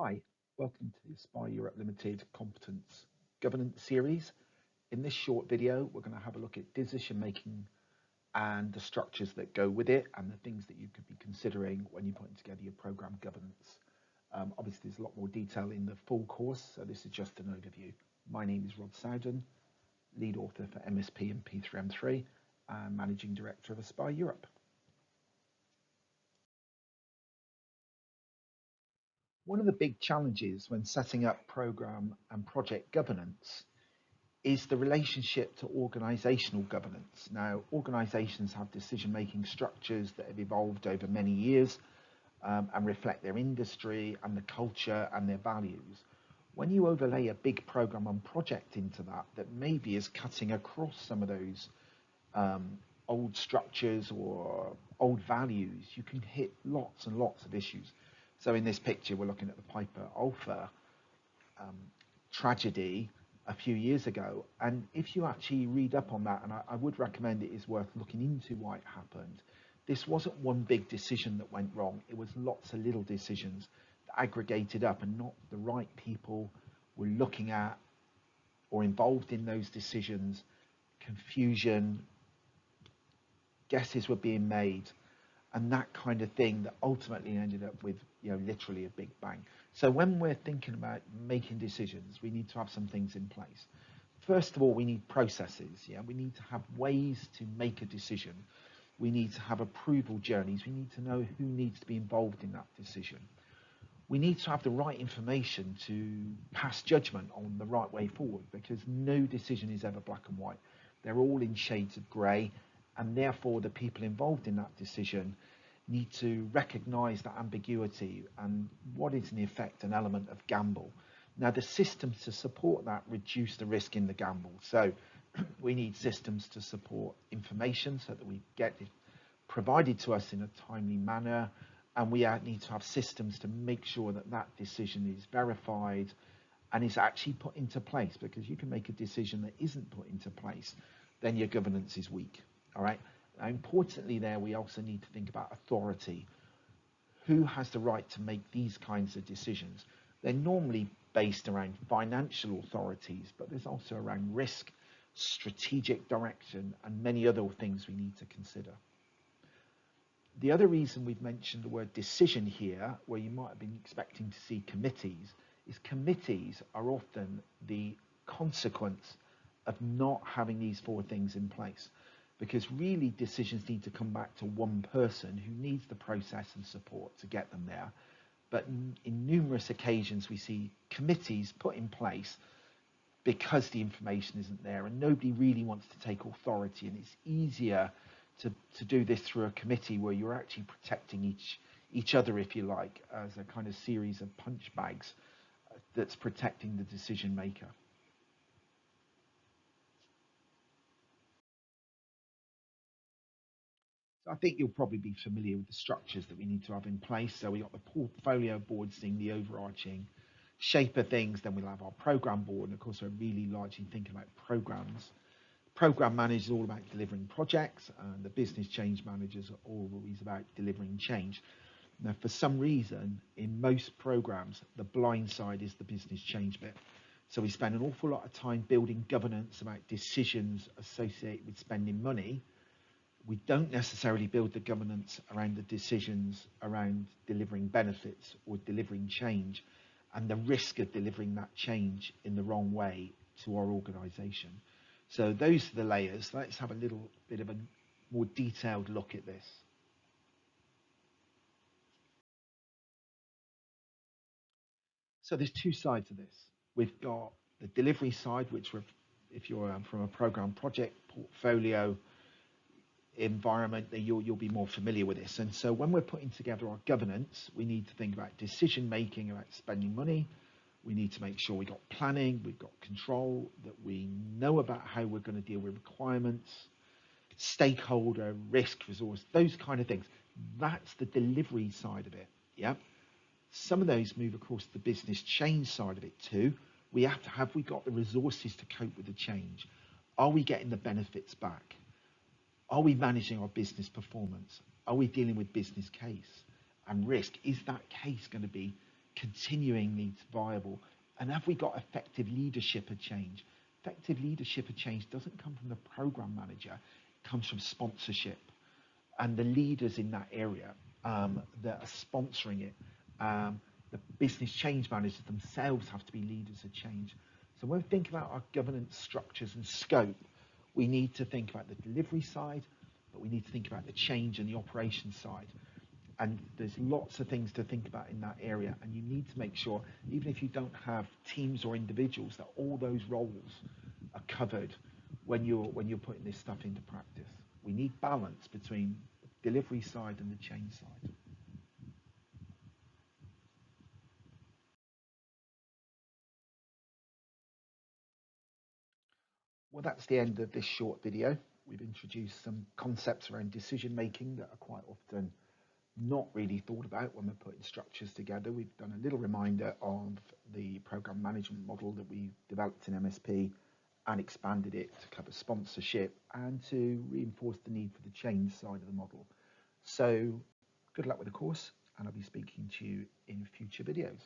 Hi, welcome to the Aspire Europe Limited Competence Governance Series. In this short video, we're going to have a look at decision making and the structures that go with it and the things that you could be considering when you're putting together your program governance. Obviously, there's a lot more detail in the full course, so this is just an overview. My name is Rod Sowden, lead author for MSP and P3M3 and managing director of Aspire Europe. One of the big challenges when setting up program and project governance is the relationship to organisational governance. Now, organisations have decision-making structures that have evolved over many years and reflect their industry and the culture and their values. When you overlay a big programme and project into that maybe is cutting across some of those old structures or old values, you can hit lots and lots of issues. So in this picture, we're looking at the Piper Alpha tragedy a few years ago, and if you actually read up on that, and I would recommend it is worth looking into why it happened. This wasn't one big decision that went wrong, it was lots of little decisions that aggregated up, and not the right people were looking at or involved in those decisions. Confusion, guesses were being made, and that kind of thing that ultimately ended up with, literally a big bang. So when we're thinking about making decisions, we need to have some things in place. First of all, we need processes. We need to have ways to make a decision. We need to have approval journeys. We need to know who needs to be involved in that decision. We need to have the right information to pass judgment on the right way forward, because no decision is ever black and white. They're all in shades of grey, and therefore the people involved in that decision need to recognise that ambiguity and what is in effect an element of gamble. Now, the systems to support that reduce the risk in the gamble. So we need systems to support information so that we get it provided to us in a timely manner, and we need to have systems to make sure that that decision is verified and is actually put into place, because you can make a decision that isn't put into place, then your governance is weak. All right. Now, importantly, there we also need to think about authority. Who has the right to make these kinds of decisions? They're normally based around financial authorities, but there's also around risk, strategic direction, and many other things we need to consider. The other reason we've mentioned the word decision here, where you might have been expecting to see committees, is committees are often the consequence of not having these four things in place. Because really decisions need to come back to one person who needs the process and support to get them there. But in numerous occasions, we see committees put in place because the information isn't there and nobody really wants to take authority. And it's easier to do this through a committee where you're actually protecting each other, if you like, as a kind of series of punch bags that's protecting the decision maker. So I think you'll probably be familiar with the structures that we need to have in place. So we got the portfolio board seeing the overarching shape of things. Then we'll have our program board, and of course, we're really largely thinking about programs. Program managers are all about delivering projects, and the business change managers are always about delivering change. Now, for some reason, in most programs, the blind side is the business change bit. So we spend an awful lot of time building governance about decisions associated with spending money. We don't necessarily build the governance around the decisions around delivering benefits or delivering change and the risk of delivering that change in the wrong way to our organisation. So those are the layers. Let's have a little bit of a more detailed look at this. So there's two sides of this. We've got the delivery side, which if you're from a program project portfolio environment, that you'll be more familiar with this. And so when we're putting together our governance, we need to think about decision making, about spending money. We need to make sure we got planning, we've got control, that we know about how we're going to deal with requirements, stakeholder, risk, resource, those kind of things. That's the delivery side of it. Yeah. Some of those move across the business change side of it too. We have we got the resources to cope with the change? Are we getting the benefits back? Are we managing our business performance? Are we dealing with business case and risk? Is that case going to be continuingly viable, and have we got effective leadership of change? Effective leadership of change doesn't come from the program manager, it comes from sponsorship and the leaders in that area that are sponsoring it. The business change managers themselves have to be leaders of change. So when we think about our governance structures and scope, we need to think about the delivery side, but we need to think about the change and the operations side. And there's lots of things to think about in that area, and you need to make sure, even if you don't have teams or individuals, that all those roles are covered when you're putting this stuff into practice. We need balance between the delivery side and the change side. Well, that's the end of this short video. We've introduced some concepts around decision making that are quite often not really thought about when we're putting structures together. We've done a little reminder of the program management model that we developed in MSP and expanded it to cover sponsorship and to reinforce the need for the change side of the model. So good luck with the course, and I'll be speaking to you in future videos.